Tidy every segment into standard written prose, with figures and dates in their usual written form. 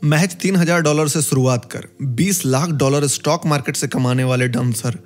महज $3000 से शुरुआत कर $20 लाख स्टॉक मार्केट से कमाने वाले डांसर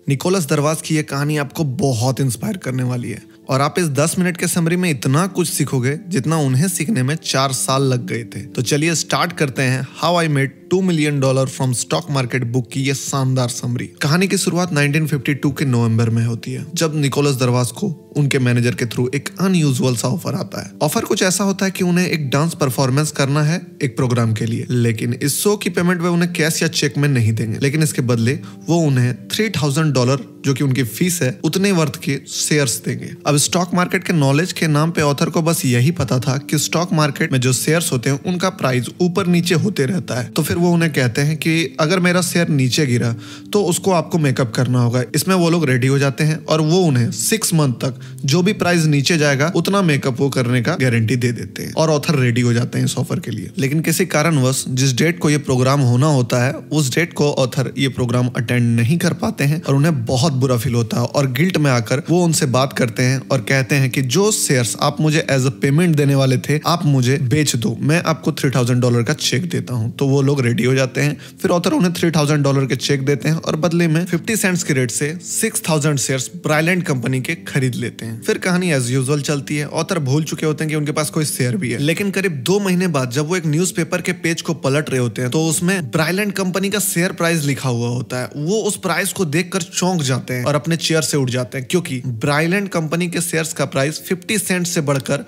निकोलस दरवाज की यह कहानी आपको बहुत इंस्पायर करने वाली है और आप इस 10 मिनट के समरी में इतना कुछ सीखोगे जितना उन्हें सीखने में 4 साल लग गए थे। तो चलिए स्टार्ट करते हैं how I made $2 million from stock market book की ये शानदार समरी। कहानी की शुरुआत 1952 के नवंबर में होती है, जब निकोलस दरवाज को उनके मैनेजर के थ्रू एक अनयूजुअल सा ऑफर आता है। ऑफर कुछ ऐसा होता है कि उन्हें एक डांस परफॉर्मेंस करना है एक प्रोग्राम के लिए, लेकिन इस शो की पेमेंट वे उन्हें कैश या चेक में नहीं देंगे, लेकिन इसके बदले वो उन्हें $3000 जो कि उनकी फीस है उतने वर्थ के शेयर्स देंगे। अब स्टॉक मार्केट के नॉलेज के नाम पे ऑथर को बस यही पता था कि स्टॉक मार्केट में जो शेयर्स होते हैं उनका प्राइस ऊपर नीचे होते रहता है। तो फिर वो उन्हें कहते हैं कि अगर मेरा शेयर नीचे गिरा तो उसको आपको मेकअप करना होगा। इसमें वो लोग रेडी हो जाते हैं और वो उन्हें 6 मंथ तक जो भी प्राइस नीचे जाएगा उतना मेकअप वो करने का गारंटी दे देते हैं और ऑथर रेडी हो जाते हैं इस ऑफर के लिए। लेकिन किसी कारणवश जिस डेट को ये प्रोग्राम होना होता है उस डेट को ऑथर ये प्रोग्राम अटेंड नहीं कर पाते हैं और उन्हें बहुत बुरा फील होता है और गिल्ट में आकर वो उनसे बात करते हैं और कहते हैं कि जो शेयर्स आप मुझे एज अ पेमेंट देने वाले थे आप मुझे बेच दो, मैं आपको $3000 का चेक देता हूं। तो वो लोग रेडी हो जाते हैं। फिर ऑथर उन्हें $3000 के चेक देते हैं और बदले में 50 सेंट्स की रेट से 6000 शेयर्स ब्राइलैंड कंपनी के खरीद लेते हैं। फिर कहानी एज यूजुअल चलती है। ऑथर भूल चुके होते हैं कि उनके पास कोई शेयर भी है, लेकिन करीब 2 महीने बाद जब वो एक न्यूज़पेपर के पेज को पलट रहे होते हैं तो उसमें ब्राइलैंड कंपनी का शेयर प्राइस लिखा हुआ होता है। वो उस प्राइस को देखकर चौंक जाते हैं और अपने चेयर से उठ जाते हैं, क्योंकि ब्राइलैंड कंपनी के शेयर्स का प्राइस 50 सेंट से बढ़कर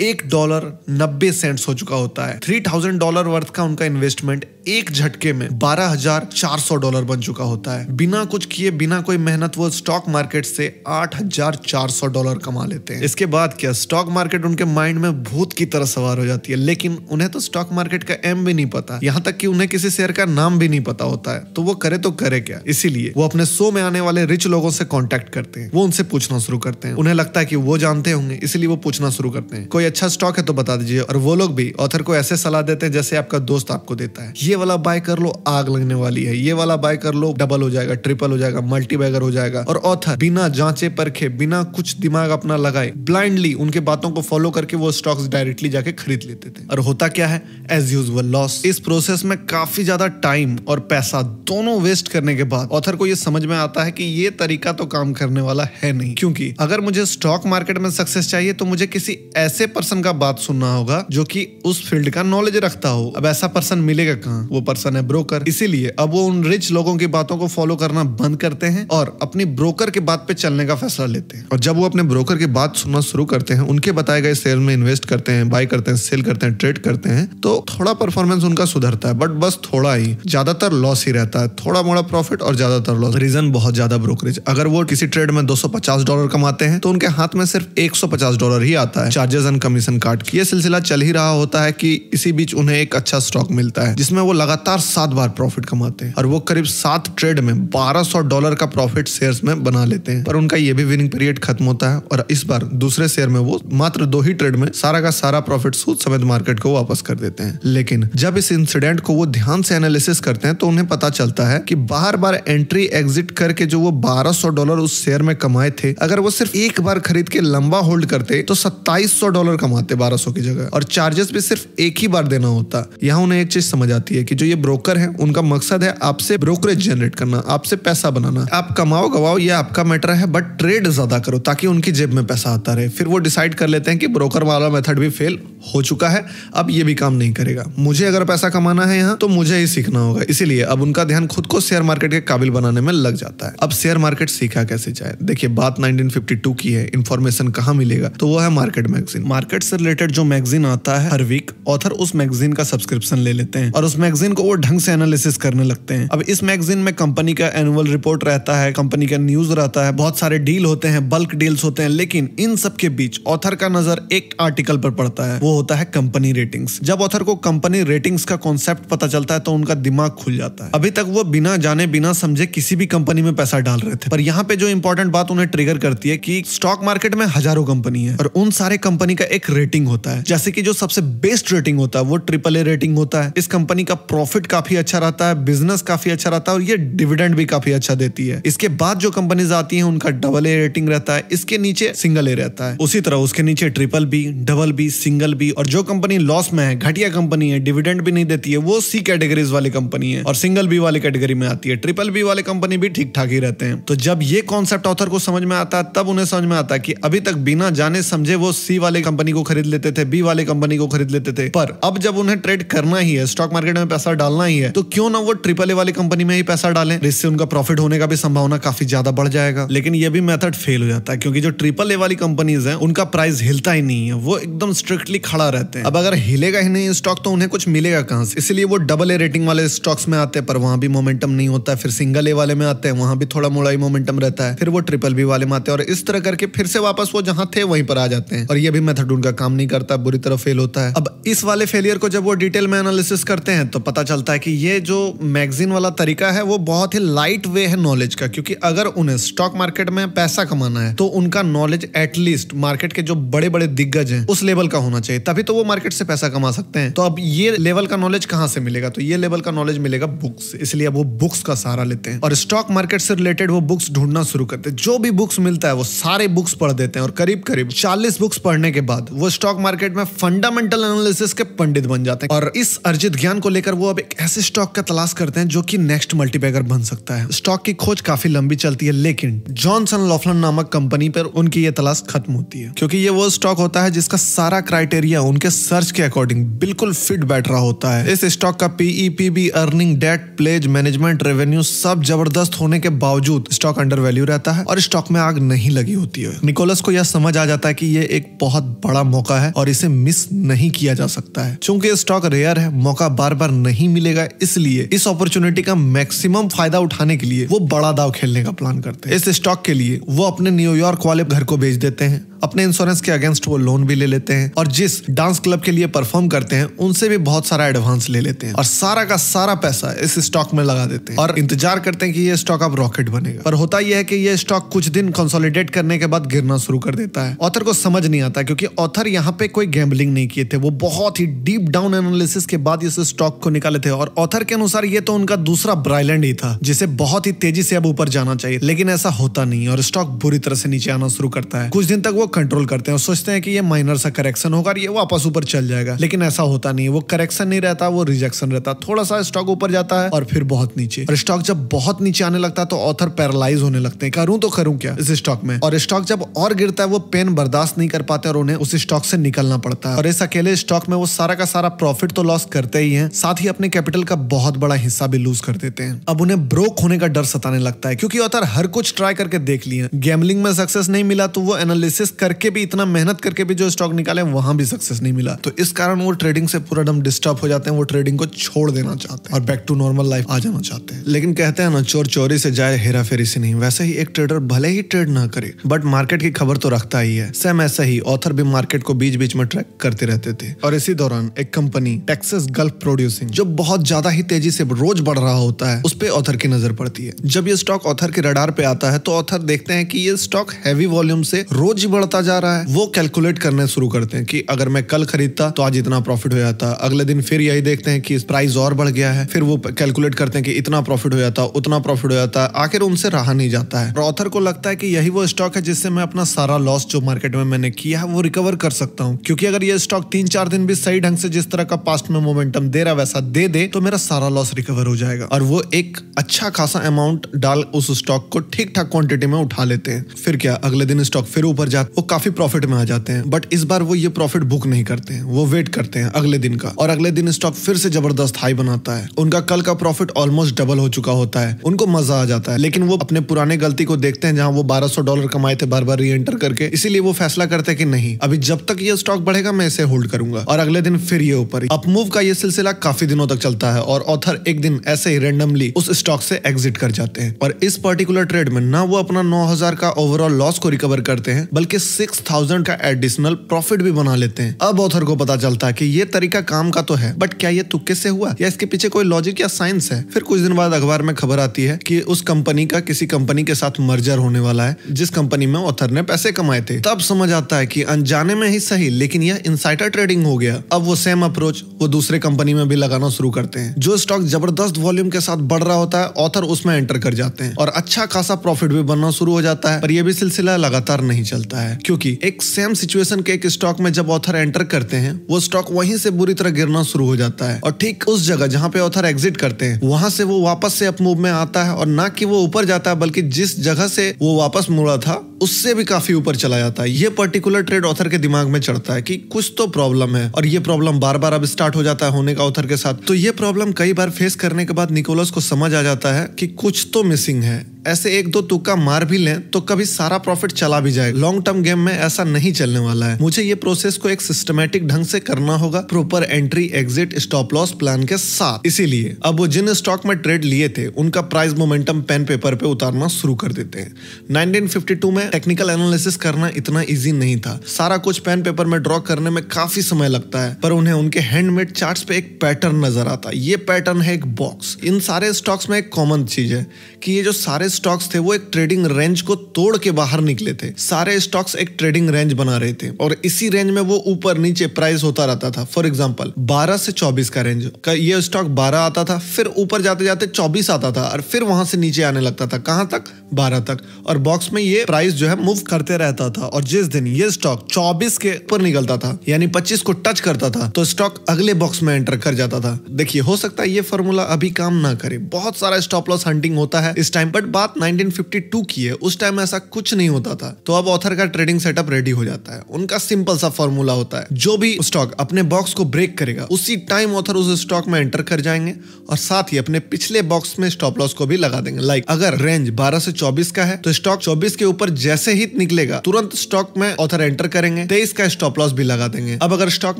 $1.90 हो चुका होता है। $3000 वर्थ का उनका इन्वेस्टमेंट एक झटके में $12400 बन चुका होता है। बिना कुछ किए, बिना कोई मेहनत, वो स्टॉक मार्केट से $8400 कमा लेते हैं। इसके बाद क्या, स्टॉक मार्केट उनके माइंड में भूत की तरह सवार हो जाती है। लेकिन उन्हें तो स्टॉक मार्केट का एम भी नहीं पता, यहाँ तक कि उन्हें किसी शेयर का नाम भी नहीं पता होता है। तो वो करे तो करे क्या। इसीलिए वो अपने शो में आने वाले रिच लोगों से कॉन्टेक्ट करते हैं। वो उनसे पूछना शुरू करते हैं। उन्हें लगता है कि वो जानते होंगे, इसलिए वो पूछना शुरू करते हैं कोई अच्छा स्टॉक है तो बता दीजिए। और वो लोग भी ऑथर को ऐसे सलाह देते हैं जैसे आपका दोस्त आपको देता है। ये वाला बाय कर लो, आग लगने वाली है। ये वाला बाय कर लो, डबल हो जाएगा, ट्रिपल हो जाएगा, मल्टी बैगर हो जाएगा। और ऑथर बिना जांचे परखे, बिना कुछ दिमाग अपना लगाए, ब्लाइंडली उनके बातों को फॉलो करके वो स्टॉक्स डायरेक्टली जाके खरीद लेते थे। और होता क्या है, एज यूजुअल लॉस। इस प्रोसेस में काफी ज्यादा टाइम और पैसा दोनों वेस्ट करने के बाद ऑथर को ये समझ में आता है कि ये तरीका तो काम करने वाला है नहीं, क्योंकि अगर मुझे स्टॉक मार्केट में सक्सेस चाहिए तो मुझे किसी ऐसे पर्सन का बात सुनना होगा जो कि उस फील्ड का नॉलेज रखता हो। अब ऐसा पर्सन मिलेगा कहाँ, वो पर्सन है ब्रोकर। इसीलिए अब वो उन रिच लोगों की बातों को फॉलो करना बंद करते हैं और अपनी ब्रोकर के बात पे चलने का फैसला लेते हैं। और जब वो अपने ब्रोकर की बात सुनना शुरू करते हैं, उनके बताए गए शेयर में इन्वेस्ट करते हैं, बाय करते हैं, सेल करते हैं, ट्रेड करते हैं, तो थोड़ा परफॉर्मेंस उनका सुधरता है, बट बस थोड़ा ही। ज्यादातर लॉस ही रहता है, थोड़ा मोड़ा प्रॉफिट और ज्यादातर लॉस। रीजन बहुत ज्यादा ब्रोकरेज। अगर वो किसी ट्रेड में $250 कमाते हैं तो उनके हाथ में सिर्फ $150 ही आता है, चार्जेस एंड कमीशन काट के। ये सिलसिला चल ही रहा होता है कि इसी बीच उन्हें एक अच्छा स्टॉक मिलता है जिसमें वो लगातार 7 बार प्रॉफिट कमाते हैं और वो करीब 7 ट्रेड में $1200 का प्रॉफिट शेयर्स में बना लेते हैं। पर उनका ये भी विनिंग पीरियड खत्म होता है और इस बार दूसरे शेयर में वो मात्र 2 ही ट्रेड में सारा का सारा प्रॉफिट सूद समेत मार्केट को वापस कर देते हैं। लेकिन जब इस इंसिडेंट को वो ध्यान से एनालिसिस करते हैं तो उन्हें पता चलता है कि बार बार एंट्री एग्जिट करके जो वो $1200 उस शेयर में कमाए थे, अगर वो सिर्फ एक बार खरीद के लंबा होल्ड करते तो $2700 कमाते 1200 की जगह, और चार्जेस भी सिर्फ एक ही बार देना होता। यहाँ उन्हें एक चीज समझ आती है कि जो ये ब्रोकर है उनका मकसद है आपसे ब्रोकरेज जनरेट करना, आपसे पैसा बनाना। आप कमाओ गवाओ ये आपका मैटर है, बट ट्रेड ज्यादा करो ताकि उनकी जेब में पैसा आता रहे। फिर वो डिसाइड कर लेते हैं कि ब्रोकर वाला मेथड भी फेल हो चुका है, अब ये भी काम नहीं करेगा। मुझे अगर पैसा कमाना है यहाँ तो मुझे ही सीखना होगा। इसीलिए अब उनका ध्यान खुद को शेयर मार्केट के काबिल बनाने में लग जाता है। अब शेयर मार्केट सीखा कैसे जाए, देखिए बात 1952 की है। इन्फॉर्मेशन कहाँ मिलेगा, तो वो है मार्केट मैगजीन। मार्केट से रिलेटेड जो मैगजीन आता है हर वीक, ऑथर उस मैगजीन का सब्सक्रिप्शन ले लेते हैं और उस मैगजीन को वो ढंग से एनालिसिस करने लगते हैं। अब इस मैगजीन में कंपनी का एनुअल रिपोर्ट रहता है, कंपनी का न्यूज रहता है, बहुत सारे डील होते हैं, बल्क डील्स होते हैं। लेकिन इन सब के बीच ऑथर का नजर एक आर्टिकल पर पड़ता है, वो होता है कंपनी रेटिंग्स। जब ऑथर को कंपनी रेटिंग्स का कॉन्सेप्ट पता चलता है तो उनका दिमाग खुल जाता है। अभी तक वो बिना जाने बिना समझे किसी भी कंपनी में पैसा डाल रहे थे, पर यहाँ पे जो इंपॉर्टेंट बात उन्हें ट्रिगर करती है कि स्टॉक मार्केट में हजारों कंपनी है और उन सारे कंपनी का एक रेटिंग होता है, जैसे कि जो सबसे बेस्ट रेटिंग होता है वो AAA रेटिंग होता है। इस कंपनी का प्रॉफिट काफी अच्छा रहता है, बिजनेस काफी अच्छा रहता है और ये डिविडेंड भी काफी अच्छा देती है। इसके बाद जो कंपनीज आती हैं उनका AA रेटिंग रहता है, इसके नीचे A रहता है, उसी तरह उसके नीचे BBB, BB, B, और जो कंपनी लॉस में है, घटिया कंपनी है, डिविडेंड भी नहीं देती है, वो C कैटेगरीज वाली कंपनी है और B वाली कैटेगरी में आती है। BBB वाले कंपनी भी ठीक ठाक ही रहते हैं। तो जब ये कॉन्सेप्ट ऑथर को समझ में आता है तब उन्हें समझ में आता है कि अभी तक बिना जाने समझे वो C वाले कंपनी को खरीद लेते थे, B वाले कंपनी को खरीद लेते थे, पर अब जब उन्हें ट्रेड करना ही है, स्टॉक मार्केट में पैसा डालना ही है, तो क्यों ना वो AAA वाली कंपनी में ही पैसा डालें, इससे उनका प्रॉफिट होने का भी संभावना काफी ज्यादा बढ़ जाएगा। लेकिन ये भी मेथड फेल हो जाता है क्योंकि जो AAA वाली कंपनीज हैं उनका प्राइस हिलता ही नहीं है, वो एकदम स्ट्रिक्टली खड़ा रहते हैं। अब अगर हिलेगा ही नहीं स्टॉक तो उन्हें कुछ मिलेगा कहां से, इसलिए वो AA रेटिंग वाले स्टॉक्स में आते हैं पर वहां भी मोमेंटम नहीं होता है, फिर A वाले में आते हैं, वहां भी थोड़ा मोड़ा ही मोमेंटम रहता है, फिर वो BBB वाले में आते हैं और इस तरह करके फिर से वापस वो जहां थे वहीं पर आ जाते हैं और ये भी मेथड उनका काम नहीं करता, बुरी तरह फेल होता है। अब इस वाले फेलियर को जब वो डिटेल में एनालिसिस करते हैं तो पता चलता है कि ये जो मैगजीन वाला तरीका है वो बहुत ही लाइट वे है नॉलेज का, क्योंकि अगर उन्हें स्टॉक मार्केट में पैसा कमाना है तो उनका नॉलेज एटलीस्ट मार्केट के जो बड़े बड़े दिग्गज हैं उस लेवल का होना चाहिए, तभी तो वो मार्केट से पैसा कमा सकते हैं। तो अब ये लेवल का नॉलेज कहां से मिलेगा, तो ये लेवल का नॉलेज मिलेगा बुक्स से, इसलिए अब वो बुक्स का सहारा लेते हैं और स्टॉक मार्केट से रिलेटेड वो बुक्स ढूंढना शुरू करते हैं। जो भी बुक्स मिलता है वो सारे बुक्स पढ़ देते हैं और करीब करीब 40 बुक्स पढ़ने के बाद वो स्टॉक मार्केट में फंडामेंटल एनालिसिस के पंडित बन जाते हैं और इस अर्जित ज्ञान को लेकर वो अब एक ऐसे स्टॉक का तलाश करते हैं जो कि नेक्स्ट मल्टीबैगर बन सकता है। स्टॉक की खोज काफी लंबी चलती है लेकिन जॉनसन लॉफलन नामक कंपनी पर उनकी ये तलाश खत्म होती है, क्योंकि ये वो स्टॉक होता है जिसका सारा क्राइटेरिया उनके सर्च के अकॉर्डिंग बिल्कुल फिट बैठ रहा होता है। इस स्टॉक का PE, PB, earning, debt, pledge, management, revenue सब जबरदस्त होने के बावजूद स्टॉक अंडर वैल्यू रहता है और स्टॉक में आग नहीं लगी होती है। निकोलस को यह समझ आ जाता है कि ये एक बहुत बड़ा मौका है और इसे मिस नहीं किया जा सकता है। चूंकि स्टॉक रेयर है, मौका बार बार नहीं मिलेगा, इसलिए इस अपॉर्चुनिटी का मैक्सिमम फायदा उठाने के लिए वो बड़ा दाव खेलने का प्लान करते हैं। इस स्टॉक के लिए वो अपने न्यूयॉर्क वाले घर को बेच देते हैं, अपने इंश्योरेंस के अगेंस्ट वो लोन भी ले लेते हैं और जिस डांस क्लब के लिए परफॉर्म करते हैं उनसे भी बहुत सारा एडवांस ले लेते हैं और सारा का सारा पैसा इस स्टॉक में लगा देते हैं और इंतजार करते हैं कि ये स्टॉक अब रॉकेट बनेगा। पर होता यह है कि ये स्टॉक कुछ दिन कंसोलिडेट करने के बाद गिरना शुरू कर देता है। ऑथर को समझ नहीं आता क्योंकि ऑथर यहाँ पे कोई गैम्बलिंग नहीं किए थे, वो बहुत ही डीप डाउन एनालिसिस के बाद इस स्टॉक को निकाले थे और ऑथर के अनुसार ये तो उनका दूसरा ब्राइलैंड ही था जिसे बहुत ही तेजी से अब ऊपर जाना चाहिए, लेकिन ऐसा होता नहीं और स्टॉक बुरी तरह से नीचे आना शुरू करता है। कुछ दिन तक वो कंट्रोल करते हैं और सोचते हैं कि ये माइनर सा करेक्शन होगा और ये वापस ऊपर चल जाएगा, लेकिन ऐसा होता नहीं है। वो करेक्शन नहीं रहता, वो रिजेक्शन रहता, थोड़ा सा स्टॉक ऊपर जाता है और फिर बहुत नीचे। और स्टॉक जब बहुत नीचे आने लगता है तो ऑथर पैरालाइज होने लगते हैं, करूं तो करूं क्या इस स्टॉक में। और स्टॉक जब और गिरता है वो पेन बर्दाश्त नहीं कर पाते और उन्हें उस स्टॉक से निकलना पड़ता है और इस अकेले स्टॉक में वो सारा का सारा प्रॉफिट तो लॉस करते ही हैं, साथ ही अपने कैपिटल का बहुत बड़ा हिस्सा भी लूज कर देते हैं। अब उन्हें ब्रोक होने का डर सताने लगता है क्योंकि ऑथर हर कुछ ट्राई करके देख लिए, गैम्बलिंग में सक्सेस नहीं मिला तो वो एनालिसिस करके भी, इतना मेहनत करके भी जो स्टॉक निकाले वहां भी सक्सेस नहीं मिला, तो इस कारण वो ट्रेडिंग से पूरा दम डिस्टर्ब हो जाते हैं। वो ट्रेडिंग को छोड़ देना चाहते हैं और बैक टू नॉर्मल लाइफ आ जाना चाहते हैं। लेकिन कहते हैं ना, चोर चोरी से जाए, हेरा फेरी से नहीं। वैसे ही एक ट्रेडर भले ही ट्रेड ना करे बट मार्केट की खबर तो रखता ही है। सेम ऐसा ही ऑथर भी मार्केट को बीच बीच में ट्रैक करते रहते थे और इसी दौरान एक कंपनी टेक्सास गल्फ प्रोड्यूसिंग जो बहुत ज्यादा ही तेजी से रोज बढ़ रहा होता है, उस पे ऑथर की नजर पड़ती है। जब ये स्टॉक ऑथर के रडार पे आता है तो ऑथर देखते हैं कि ये स्टॉक हैवी वॉल्यूम से रोज ही बढ़ता जा रहा है। वो कैलकुलेट करने शुरू करते हैं कि अगर मैं कल खरीदता तो आज इतना प्रॉफिट हो जाता, अगले दिन फिर यही देखते हैं कि प्राइस और बढ़ गया है, फिर वो कैलकुलेट करते हैं कि इतना प्रॉफिट हो जाता, उतना प्रॉफिट हो जाता, आखिर उनसे रहा नहीं जाता है। ऑथर को लगता है कि यही वो स्टॉक है जिससे मैं अपना सारा लॉस जो मार्केट में मैंने किया है वो रिकवर कर सकता हूँ, क्योंकि अगर ये स्टॉक 3-4 दिन भी सही ढंग से जिस तरह का पास्ट में मोमेंटम दे रहा वैसा दे दे तो मेरा सारा लॉस रिकवर हो जाएगा। और वो एक अच्छा खासा अमाउंट डाल उस स्टॉक को ठीक ठाक क्वांटिटी में उठा लेते हैं। फिर क्या, अगले दिन स्टॉक फिर ऊपर जाता, वो काफी प्रॉफिट में आ जाते हैं। बट इस बार वो ये प्रॉफिट बुक नहीं करते हैं, वो वेट करते हैं अगले दिन का और अगले दिन स्टॉक फिर से जबरदस्त हाई बनाता है। उनका कल का प्रॉफिट ऑलमोस्ट डबल हो चुका होता है, उनको मजा आ जाता है। लेकिन वो अपने पुराने गलती को देखते हैं जहां वो $1200 कमाए थे बार बार री एंटर करके, इसीलिए वो फैसला करते हैं कि नहीं, अभी जब तक ये स्टॉक बढ़ेगा मैं इसे होल्ड करूंगा। और अगले दिन फिर ये ऊपर। अपमूव का ये सिलसिला काफी दिनों तक चलता है और ऑथर एक दिन ऐसे ही रैंडमली उस स्टॉक से एग्जिट कर जाते हैं। और इस पर्टिकुलर ट्रेड में ना वो अपना 9000 का ओवरऑल लॉस को रिकवर करते हैं बल्कि 6,000 का एडिशनल प्रॉफिट भी बना लेते हैं। अब ऑथर को पता चलता है कि ये तरीका काम का तो है, बट क्या ये तुक्के से हुआ या इसके पीछे कोई लॉजिक या साइंस है। फिर कुछ दिन बाद अखबार में खबर आती है कि उस कंपनी का किसी कंपनी के साथ मर्जर होने वाला है जिस कंपनी में ऑथर ने पैसे कमाए थे। तब समझ आता है कि अनजाने में ही सही, लेकिन यह इनसाइडर ट्रेडिंग हो गया। अब वो सेम अप्रोच वो दूसरे कंपनी में भी लगाना शुरू करते हैं। जो स्टॉक जबरदस्त वॉल्यूम के साथ बढ़ रहा होता है, ऑथर उसमें एंटर कर जाते हैं और अच्छा खासा प्रॉफिट भी बनना शुरू हो जाता है। पर यह भी सिलसिला लगातार नहीं चलता है, क्योंकि एक सेम सिचुएशन के एक स्टॉक में जब ऑथर एंटर करते हैं, वो स्टॉक वहीं से बुरी तरह गिरना शुरू हो जाता है। और ठीक उस जगह जहां पे ऑथर एग्जिट करते हैं, वहां से वो वापस से अप मूव में आता है और ना कि वो ऊपर जाता है, बल्कि जिस जगह से वो वापस मुड़ा था उससे भी काफी ऊपर चला जाता है। ये पर्टिकुलर ट्रेड ऑथर के दिमाग में चढ़ता है कि कुछ तो प्रॉब्लम है, और ये प्रॉब्लम बार बार अब स्टार्ट हो जाता है होने का ऑथर के साथ। तो ये प्रॉब्लम कई बार फेस करने के बाद निकोलस को समझ आ जाता है कि कुछ तो मिसिंग है। ऐसे एक दो तुक्का मार भी लें तो कभी सारा प्रॉफिट चला भी जाएगा। लॉन्ग टर्म गेम में ऐसा नहीं चलने वाला है। मुझे ये प्रोसेस को एक सिस्टमैटिक ढंग से करना होगा, proper entry exit stop loss plan के साथ। इसीलिए अब वो जिन स्टॉक में ट्रेड लिए थे उनका प्राइस मोमेंटम पेन पेपर पे उतारना शुरू कर देते हैं। 1952 में टेक्निकल एनालिसिस करना इतना इजी नहीं था। सारा कुछ पेन पेपर में ड्रॉ करने में काफी समय लगता है, पर उन्हें उनके हैंडमेड चार्ट्स पे एक पैटर्न नजर आता है। ये पैटर्न है एक बॉक्स। इन सारे स्टॉक्स में एक कॉमन चीज है कि ये जो सारे स्टॉक्स थे वो एक ट्रेडिंग रेंज को तोड़ के बाहर निकले थे। सारे स्टॉक्स एक ट्रेडिंग रेंज बना रहे थे और इसी रेंज में वो ऊपर नीचे प्राइस होता रहता था। फॉर एग्जांपल 12 से 24 का रेंज का ये स्टॉक 12 आता था, फिर ऊपर जाते जाते 24 आता था और फिर वहां से नीचे आने लगता था। कहां तक? 12 तक। और बॉक्स में ये प्राइस जो है मूव करते रहता था। और जिस दिन ये स्टॉक 24 के ऊपर निकलता था, यानी 25 को टच करता था, तो स्टॉक अगले बॉक्स में एंटर कर जाता था। देखिए, हो सकता है ये फॉर्मूला अभी काम ना करे, बहुत सारा स्टॉप लॉस हंटिंग होता है इस टाइम, बट बात 1952 की है। उस टाइम ऐसा कुछ नहीं होता था। तो अब ऑथर का ट्रेडिंग सेटअप रेडी हो जाता है। उनका सिंपल सा फॉर्मूला होता है, जो भी स्टॉक अपने बॉक्स को ब्रेक करेगा उसी टाइम ऑथर उस स्टॉक में एंटर कर जाएंगे और साथ ही अपने पिछले बॉक्स में स्टॉप लॉस को भी लगा देंगे। लाइक अगर रेंज 12 से 24 का है तो स्टॉक 24 के ऊपर जैसे ही निकलेगा तुरंत स्टॉक में ऑथर एंटर करेंगे, 23 का स्टॉप लॉस भी लगा देंगे। अब अगर स्टॉक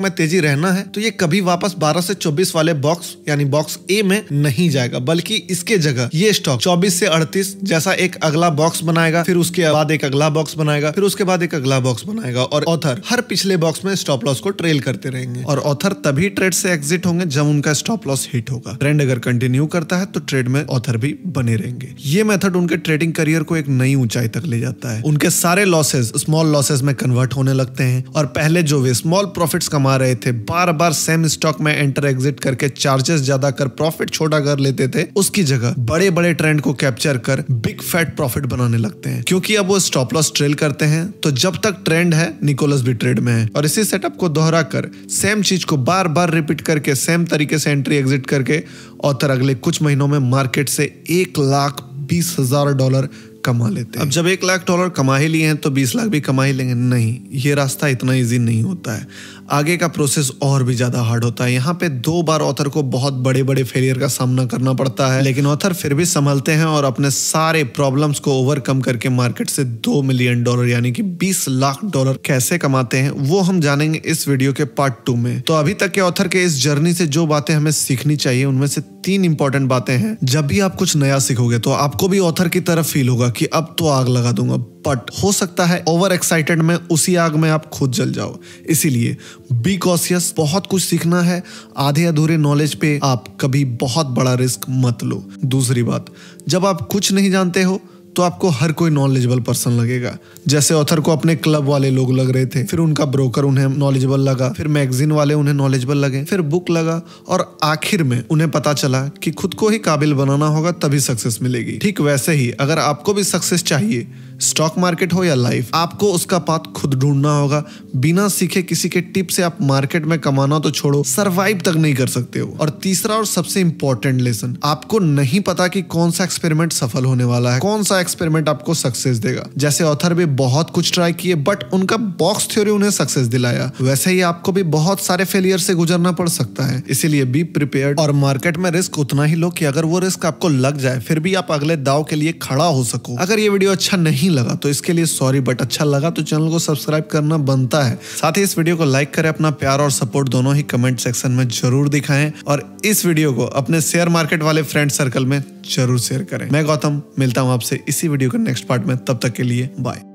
में तेजी रहना है तो ये कभी वापस 12 से 24 वाले बॉक्स यानी बॉक्स ए में नहीं जाएगा, बल्कि इसके जगह ये स्टॉक 24 से 38 जैसा एक अगला बॉक्स बनाएगा, फिर उसके बाद एक अगला बॉक्स बनाएगा, फिर उसके बाद एक अगला बॉक्स बनाएगा और ऑथर हर पिछले बॉक्स में स्टॉप लॉस को ट्रेल करते रहेंगे। और ऑथर तभी ट्रेड से एग्जिट होंगे जब उनका स्टॉप लॉस हिट होगा। ट्रेंड अगर कंटिन्यू करता है तो ट्रेड में ऑथर भी बने रहेंगे। ये मेथड उनके ट्रेडिंग करियर को एक नई ऊंचाई तक ले जाता है। उनके सारे लॉसेस स्मॉल लॉसेस में कन्वर्ट होने लगते हैं और पहले जो वे स्मॉल प्रॉफिट्स कमा रहे थे, बार बार सेम स्टॉक में एंटर एग्जिट करके चार्जेस ज्यादा कर प्रॉफिट छोटा कर लेते थे, उसकी जगह बड़े बड़े ट्रेंड को कैप्चर कर बिग फैट प्रॉफिट बनाने लगते हैं। क्योंकि अब वो स्टॉप लॉस ट्रेल करते हैं, तो जब तक ट्रेंड है निकोलस भी ट्रेड में है। और इसी सेटअप को दोहरा कर सेम चीज को बार बार रिपीट करके सेम तरीके से एंट्री एग्जिट करके ऑथर अगले कुछ महीनों में मार्केट से $1,20,000 कमा लेते हैं। अब जब $1,00,000 कमा ही लिए हैं तो 20 लाख भी कमा ही लेंगे? नहीं, ये रास्ता इतना इजी नहीं होता है। आगे का प्रोसेस और भी ज्यादा हार्ड होता है। यहाँ पे 2 बार ऑथर को बहुत बड़े बड़े फेलियर का सामना करना पड़ता है, लेकिन ऑथर फिर भी संभलते हैं और अपने सारे प्रॉब्लम्स को ओवरकम करके मार्केट से $2 मिलियन यानी कि $20 लाख कैसे कमाते हैं, वो हम जानेंगे इस वीडियो के पार्ट 2 में। तो अभी तक के ऑथर के इस जर्नी से जो बातें हमें सीखनी चाहिए, उनमें से 3 इंपॉर्टेंट बातें हैं। जब भी आप कुछ नया सीखोगे तो आपको भी ऑथर की तरफ फील होगा कि अब तो आग लगा दूंगा, बट हो सकता है ओवर एक्साइटेड में उसी आग में आप खुद जल जाओ। इसीलिए बी कॉशियस। बहुत कुछ सीखना है, आधे अधूरे नॉलेज पे आप कभी बहुत बड़ा रिस्क मत लो। दूसरी बात, जब आप कुछ नहीं जानते हो तो आपको हर कोई नॉलेजेबल पर्सन लगेगा। जैसे ऑथर को अपने क्लब वाले लोग लग रहे थे, फिर उनका ब्रोकर उन्हें नॉलेजेबल लगा, फिर मैगजीन वाले उन्हें नॉलेजेबल लगे, फिर बुक लगा और आखिर में उन्हें पता चला कि खुद को ही काबिल बनाना होगा, तभी सक्सेस मिलेगी। ठीक वैसे ही अगर आपको भी सक्सेस चाहिए, स्टॉक मार्केट हो या लाइफ, आपको उसका पाथ खुद ढूंढना होगा। बिना सीखे किसी के टिप से आप मार्केट में कमाना तो छोड़ो, सरवाइव तक नहीं कर सकते हो। और तीसरा और सबसे इंपॉर्टेंट लेसन, आपको नहीं पता कि कौन सा एक्सपेरिमेंट सफल होने वाला है, कौन सा एक्सपेरिमेंट आपको सक्सेस देगा। जैसे ऑथर भी बहुत कुछ ट्राई किए, बट उनका बॉक्स थ्योरी उन्हें सक्सेस दिलाया, वैसे ही आपको भी बहुत सारे फेलियर से गुजरना पड़ सकता है। इसीलिए बी प्रिपेयर्ड और मार्केट में रिस्क उतना ही लो कि अगर वो रिस्क आपको लग जाए फिर भी आप अगले दाव के लिए खड़ा हो सको। अगर ये वीडियो अच्छा नहीं लगा तो इसके लिए सॉरी, बट अच्छा लगा तो चैनल को सब्सक्राइब करना बनता है। साथ ही इस वीडियो को लाइक करें, अपना प्यार और सपोर्ट दोनों ही कमेंट सेक्शन में जरूर दिखाएं और इस वीडियो को अपने शेयर मार्केट वाले फ्रेंड सर्कल में जरूर शेयर करें। मैं गौतम मिलता हूं आपसे इसी वीडियो के नेक्स्ट पार्ट में, तब तक के लिए बाय।